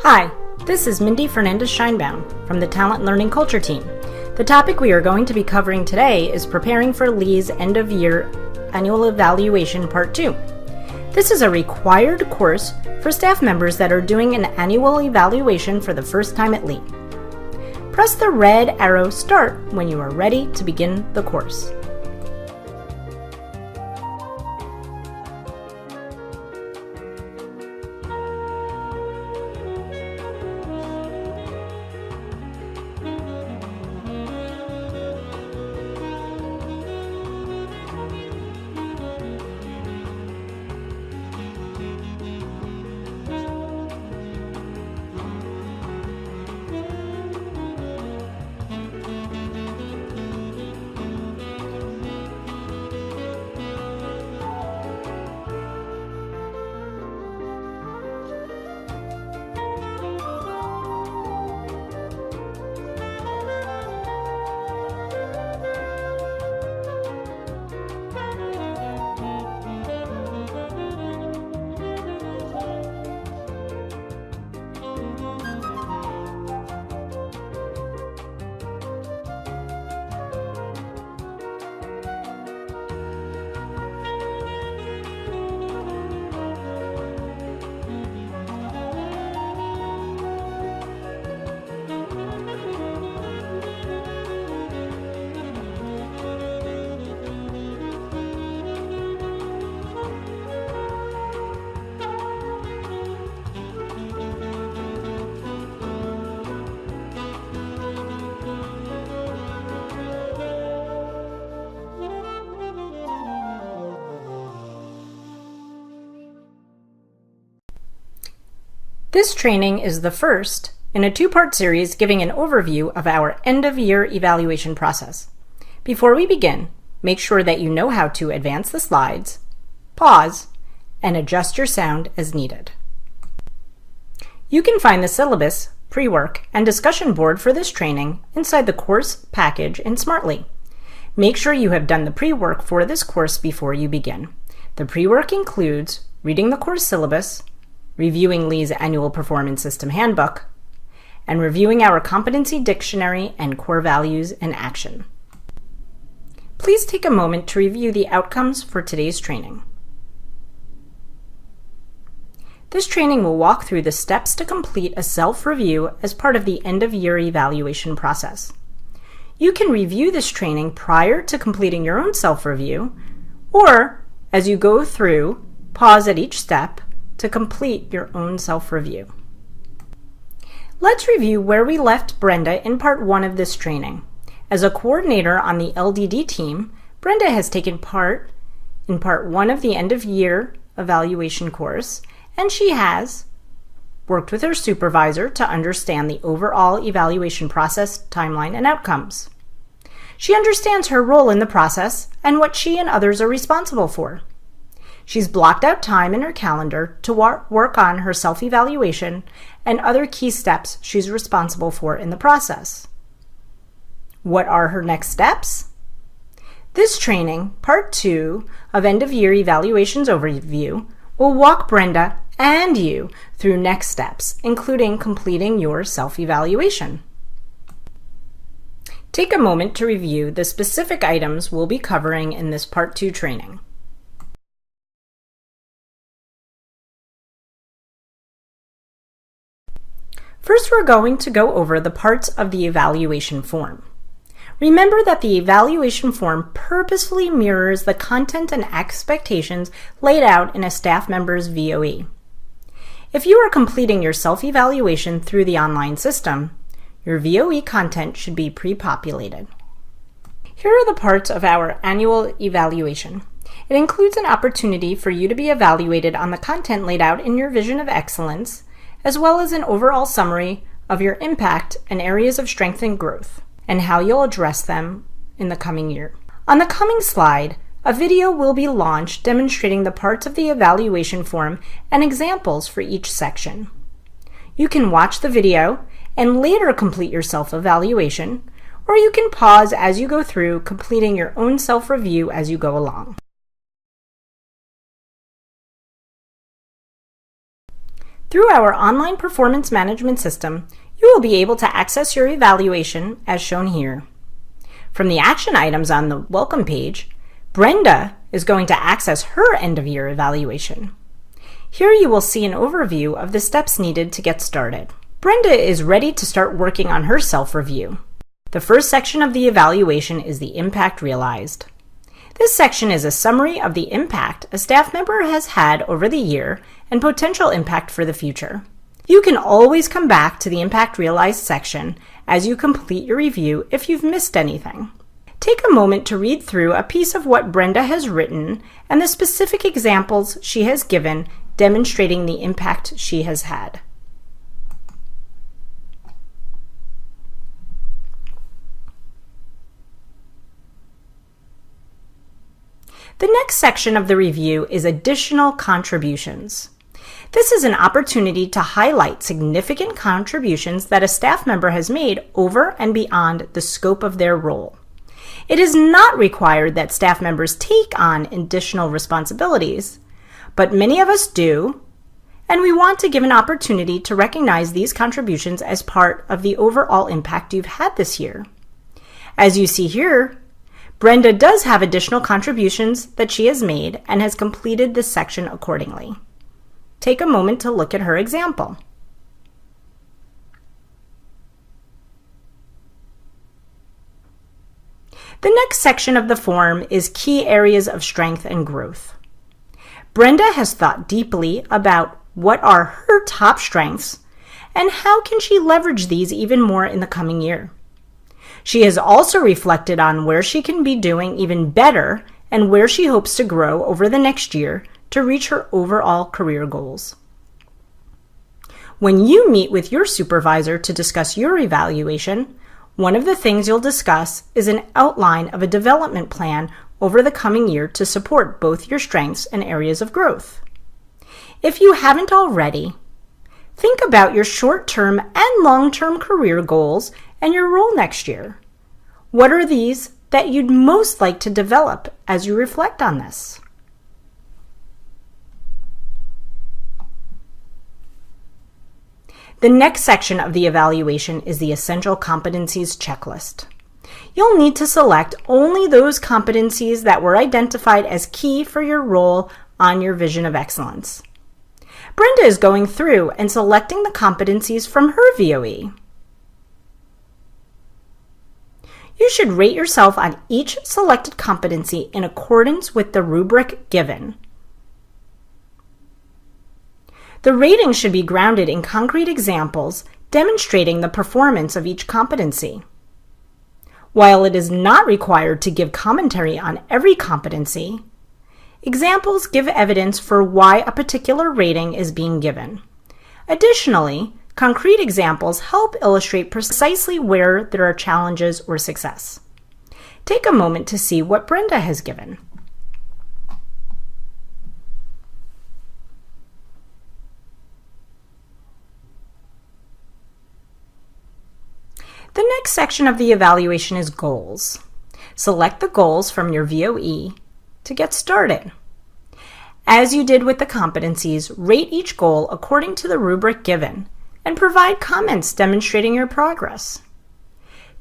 Hi, this is Mindy Fernandez-Scheinbaum from the Talent Learning Culture team. The topic we are going to be covering today is preparing for LEE's end-of-year annual evaluation part 2. This is a required course for staff members that are doing an annual evaluation for the first time at LEE. Press the red arrow Start when you are ready to begin the course. This training is the first in a two-part series giving an overview of our end-of-year evaluation process. Before we begin, make sure that you know how to advance the slides, pause, and adjust your sound as needed. You can find the syllabus, pre-work, and discussion board for this training inside the course package in Smartly. Make sure you have done the pre-work for this course before you begin. The pre-work includes reading the course syllabus, reviewing LEE's Annual Performance System Handbook, and reviewing our Competency Dictionary and Core Values in Action. Please take a moment to review the outcomes for today's training. This training will walk through the steps to complete a self-review as part of the end-of-year evaluation process. You can review this training prior to completing your own self-review, or as you go through, pause at each step to complete your own self-review. Let's review where we left Brenda in part 1 of this training. As a coordinator on the LDD team, Brenda has taken part in part 1 of the end-of-year evaluation course, and she has worked with her supervisor to understand the overall evaluation process, timeline, and outcomes. She understands her role in the process and what she and others are responsible for. She's blocked out time in her calendar to work on her self-evaluation and other key steps she's responsible for in the process. What are her next steps? This training, part 2 of End-of-Year Evaluations Overview, will walk Brenda and you through next steps, including completing your self-evaluation. Take a moment to review the specific items we'll be covering in this part 2 training. First, we're going to go over the parts of the evaluation form. Remember that the evaluation form purposefully mirrors the content and expectations laid out in a staff member's VOE. If you are completing your self-evaluation through the online system, your VOE content should be pre-populated. Here are the parts of our annual evaluation. It includes an opportunity for you to be evaluated on the content laid out in your vision of excellence, as well as an overall summary of your impact and areas of strength and growth, and how you'll address them in the coming year. On the coming slide, a video will be launched demonstrating the parts of the evaluation form and examples for each section. You can watch the video and later complete your self-evaluation, or you can pause as you go through, completing your own self-review as you go along. Through our online performance management system, you will be able to access your evaluation as shown here. From the action items on the welcome page, Brenda is going to access her end-of-year evaluation. Here you will see an overview of the steps needed to get started. Brenda is ready to start working on her self-review. The first section of the evaluation is the impact realized. This section is a summary of the impact a staff member has had over the year and potential impact for the future. You can always come back to the impact realized section as you complete your review if you've missed anything. Take a moment to read through a piece of what Brenda has written and the specific examples she has given demonstrating the impact she has had. The next section of the review is additional contributions. This is an opportunity to highlight significant contributions that a staff member has made over and beyond the scope of their role. It is not required that staff members take on additional responsibilities, but many of us do, and we want to give an opportunity to recognize these contributions as part of the overall impact you've had this year. As you see here, Brenda does have additional contributions that she has made and has completed this section accordingly. Take a moment to look at her example. The next section of the form is key areas of strength and growth. Brenda has thought deeply about what are her top strengths and how can she leverage these even more in the coming year. She has also reflected on where she can be doing even better and where she hopes to grow over the next year to reach her overall career goals. When you meet with your supervisor to discuss your evaluation, one of the things you'll discuss is an outline of a development plan over the coming year to support both your strengths and areas of growth. If you haven't already, think about your short-term and long-term career goals and your role next year. What are these that you'd most like to develop as you reflect on this? The next section of the evaluation is the Essential Competencies Checklist. You'll need to select only those competencies that were identified as key for your role on your Vision of Excellence. Brenda is going through and selecting the competencies from her VOE. You should rate yourself on each selected competency in accordance with the rubric given. The rating should be grounded in concrete examples demonstrating the performance of each competency. While it is not required to give commentary on every competency, examples give evidence for why a particular rating is being given. Additionally, concrete examples help illustrate precisely where there are challenges or success. Take a moment to see what Brenda has given. The next section of the evaluation is goals. Select the goals from your VOE to get started. As you did with the competencies, rate each goal according to the rubric given and provide comments demonstrating your progress.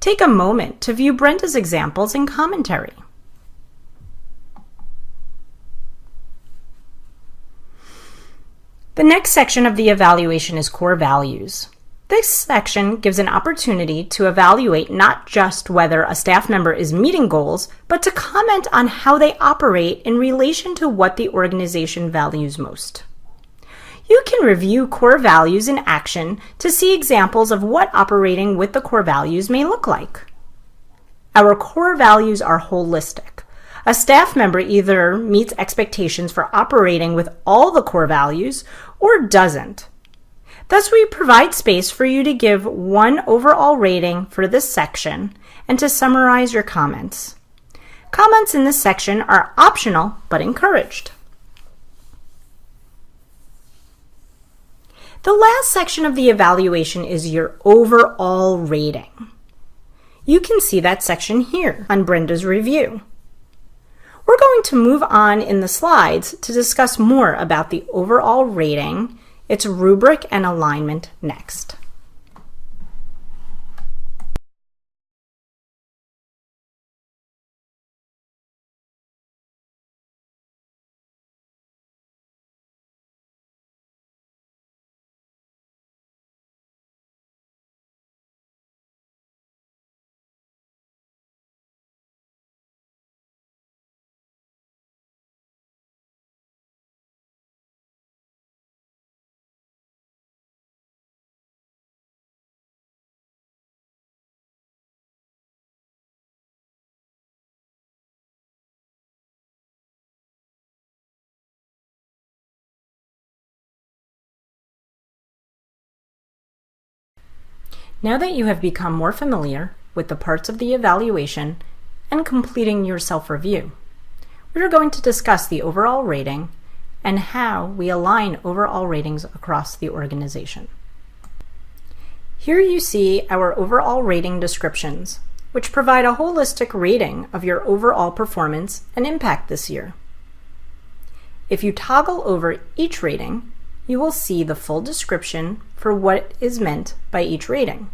Take a moment to view Brenda's examples and commentary. The next section of the evaluation is core values. This section gives an opportunity to evaluate not just whether a staff member is meeting goals, but to comment on how they operate in relation to what the organization values most. You can review core values in action to see examples of what operating with the core values may look like. Our core values are holistic. A staff member either meets expectations for operating with all the core values or doesn't. Thus, we provide space for you to give one overall rating for this section and to summarize your comments. Comments in this section are optional but encouraged. The last section of the evaluation is your overall rating. You can see that section here on Brenda's review. We're going to move on in the slides to discuss more about the overall rating It's rubric and alignment next. Now that you have become more familiar with the parts of the evaluation and completing your self-review, we are going to discuss the overall rating and how we align overall ratings across the organization. Here you see our overall rating descriptions, which provide a holistic rating of your overall performance and impact this year. If you toggle over each rating, you will see the full description for what is meant by each rating.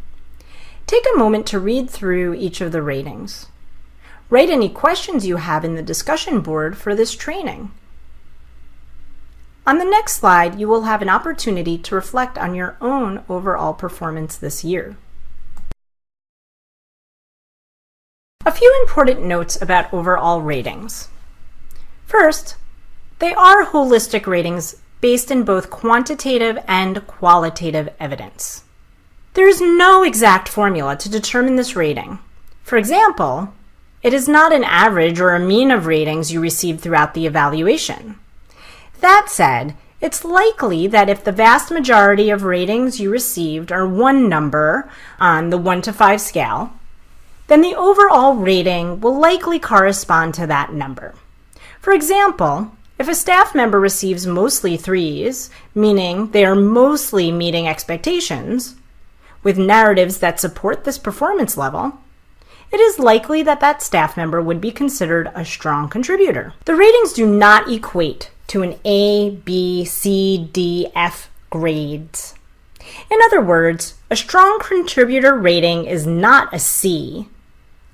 Take a moment to read through each of the ratings. Write any questions you have in the discussion board for this training. On the next slide, you will have an opportunity to reflect on your own overall performance this year. A few important notes about overall ratings. First, they are holistic ratings based in both quantitative and qualitative evidence. There is no exact formula to determine this rating. For example, it is not an average or a mean of ratings you received throughout the evaluation. That said, it's likely that if the vast majority of ratings you received are one number on the 1 to 5 scale, then the overall rating will likely correspond to that number. For example, if a staff member receives mostly 3s, meaning they are mostly meeting expectations, with narratives that support this performance level, it is likely that that staff member would be considered a strong contributor. The ratings do not equate to an A, B, C, D, F grades. In other words, a strong contributor rating is not a C,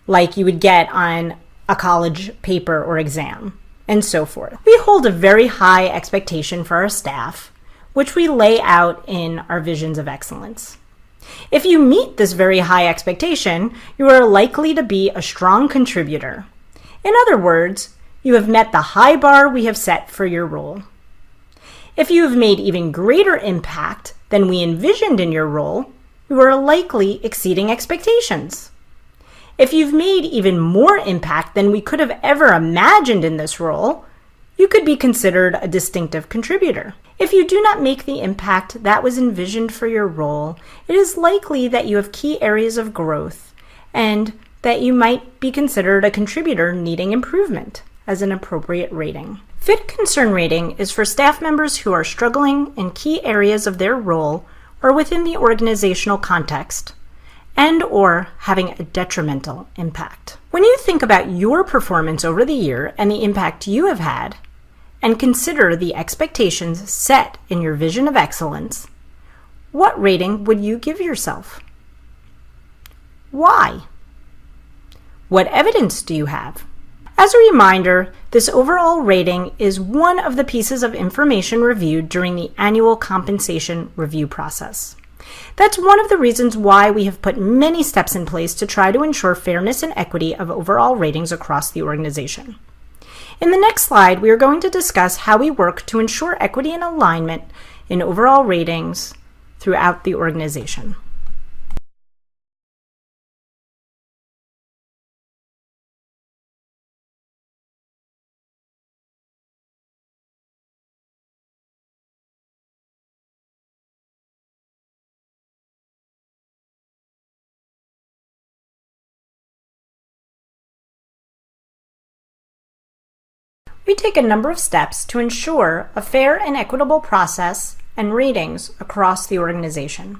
like you would get on a college paper or exam, and so forth. We hold a very high expectation for our staff, which we lay out in our visions of excellence. If you meet this very high expectation, you are likely to be a strong contributor. In other words, you have met the high bar we have set for your role. If you have made even greater impact than we envisioned in your role, you are likely exceeding expectations. If you've made even more impact than we could have ever imagined in this role, you could be considered a distinctive contributor. If you do not make the impact that was envisioned for your role, it is likely that you have key areas of growth and that you might be considered a contributor needing improvement as an appropriate rating. Fit concern rating is for staff members who are struggling in key areas of their role or within the organizational context, and or having a detrimental impact. When you think about your performance over the year and the impact you have had, and consider the expectations set in your vision of excellence, what rating would you give yourself? Why? What evidence do you have? As a reminder, this overall rating is one of the pieces of information reviewed during the annual compensation review process. That's one of the reasons why we have put many steps in place to try to ensure fairness and equity of overall ratings across the organization. In the next slide, we are going to discuss how we work to ensure equity and alignment in overall ratings throughout the organization. We take a number of steps to ensure a fair and equitable process and ratings across the organization.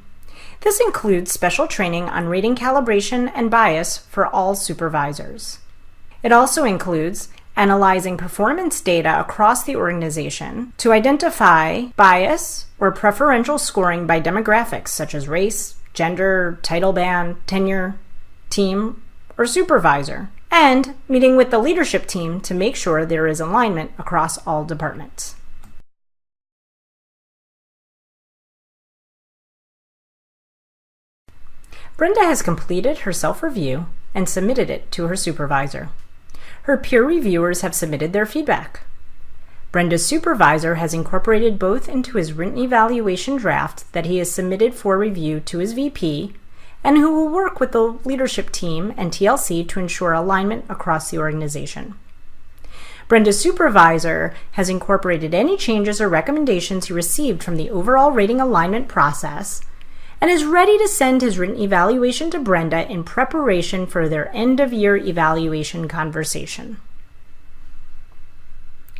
This includes special training on rating calibration and bias for all supervisors. It also includes analyzing performance data across the organization to identify bias or preferential scoring by demographics such as race, gender, title band, tenure, team, or supervisor, and meeting with the leadership team to make sure there is alignment across all departments. Brenda has completed her self-review and submitted it to her supervisor. Her peer reviewers have submitted their feedback. Brenda's supervisor has incorporated both into his written evaluation draft that he has submitted for review to his VP, and who will work with the leadership team and TLC to ensure alignment across the organization. Brenda's supervisor has incorporated any changes or recommendations he received from the overall rating alignment process and is ready to send his written evaluation to Brenda in preparation for their end-of-year evaluation conversation.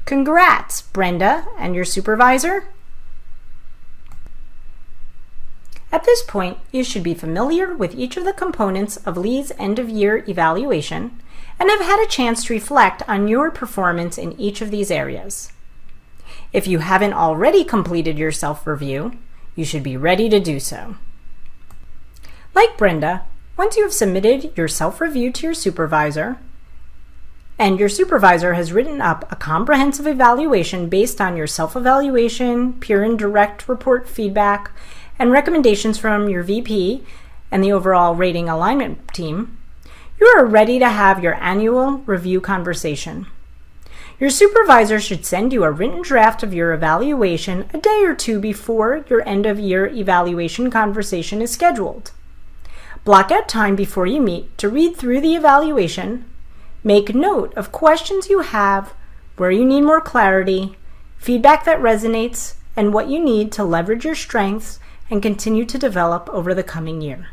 Congrats, Brenda and your supervisor! At this point, you should be familiar with each of the components of Lee's end-of-year evaluation and have had a chance to reflect on your performance in each of these areas. If you haven't already completed your self-review, you should be ready to do so. Like Brenda, once you have submitted your self-review to your supervisor, and your supervisor has written up a comprehensive evaluation based on your self-evaluation, peer and direct report feedback, and recommendations from your VP and the overall rating alignment team, you are ready to have your annual review conversation. Your supervisor should send you a written draft of your evaluation a day or two before your end-of-year evaluation conversation is scheduled. Block out time before you meet to read through the evaluation, make note of questions you have, where you need more clarity, feedback that resonates, and what you need to leverage your strengths and continue to develop over the coming year.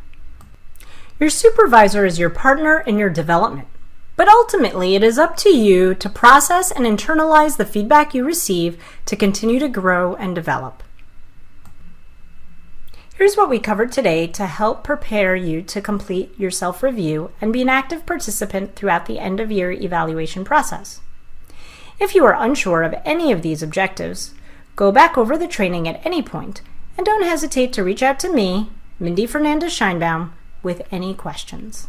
Your supervisor is your partner in your development, but ultimately it is up to you to process and internalize the feedback you receive to continue to grow and develop. Here's what we covered today to help prepare you to complete your self-review and be an active participant throughout the end-of-year evaluation process. If you are unsure of any of these objectives, go back over the training at any point and don't hesitate to reach out to me, Mindy Fernandez Scheinbaum, with any questions.